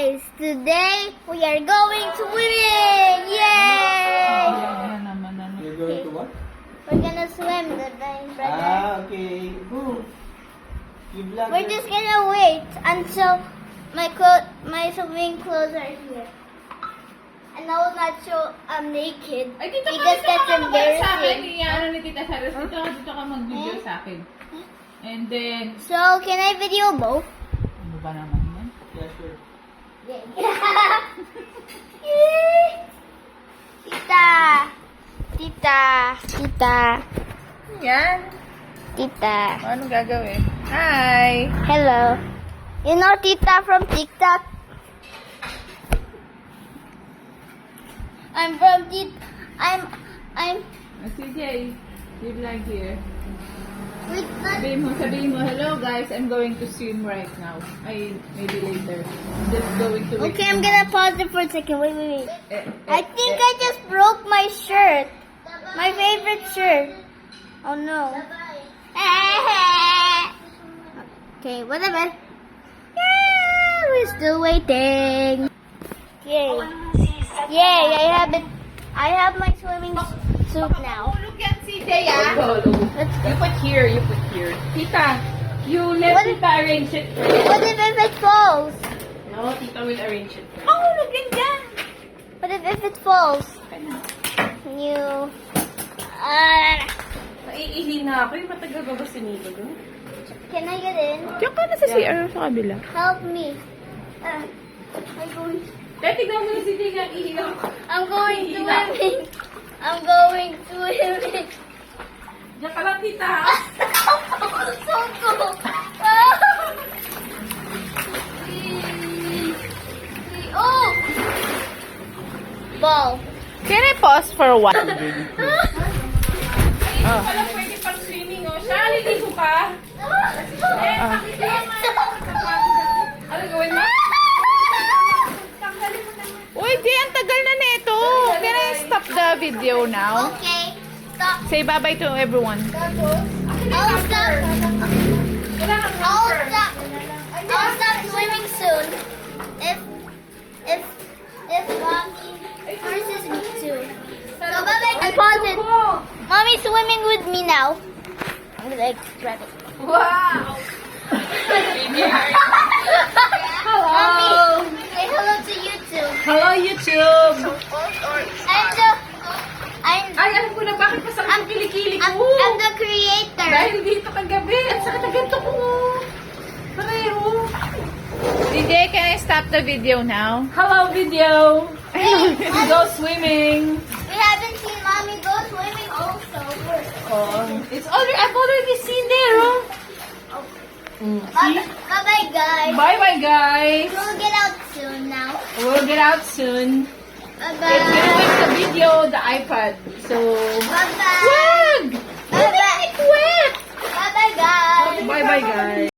guys, today we are going swimming! Yay! You're going to what? We're gonna swim, brother. Okay. Go. You vlog. We're just gonna wait until my swimming clothes are here. And I will not show I'm naked. Ay, dito because ka that's mag-vlog sa akin. embarrassing. Ano ni Tita Saros, dito ka mag-video sa akin. And then, So, can I video both? ano ba naman yan? Yeah, sure. Tita! Tita! Tita! Yan. Tita! Ano gagawin? Hi! Hello. You know Tita from TikTok? I'm from I'm CJ, you vlog here. with Sabihin mo, hello guys, I'm going to swim right now. Maybe later. I'm just going to Okay, I'm gonna pause it for a second. Wait. Eh, I think I just broke my shirt. My favorite shirt. Oh no. Okay, whatever. Yeah, we're still waiting. Yay. Yay, I have my swimming suit now. Look at CJ, You put here. Tita, you let What? Tita arrange it for you. What if it falls? No, Tita will arrange it for you. Oh, look at that! What if it falls? You... Naiihi na ako. Yung matagal ba ba sinilo doon? Can I get in? Diyan ka na sa CR sa kabila. Help me. I'm going... Dahil tignan mo na si CJ nga ihi na. I'm going swimming. I'm going swimming. Diyan ka lang, Tita. So cool. Oh! Ball. Can I pause for a while? Oh. Wala pwede pang swimming, oh. Shali, dito ka. Ano gawin mo? Uy, di, ang tagal na nito. Can I stop the video now? Okay. Stop. Say bye-bye to everyone. I'll stop swimming soon. If Mommy forces me to. So bye-bye. I pause it. Mommy's swimming with me now. I'm gonna extract it. Wow! Mommy, say hello to YouTube. Hello, YouTube! I'm Ay, alam ko na bakit masakit ang kilikili ko. I'm the creator. Dahil dito kagabi. Ang sakit na ganito ko. Pareho. DJ, can I stop the video now? Hello, video! Go swimming! We haven't seen Mommy go swimming also. I've already seen there, oh. Bye-bye, guys. Bye-bye, guys! We'll get out soon now. We'll get out soon. It's gonna Bye-bye. win the video, the iPad. So, Bye-bye. wag! Bye-bye. Wet! Bye-bye, guys. Bye-bye, guys.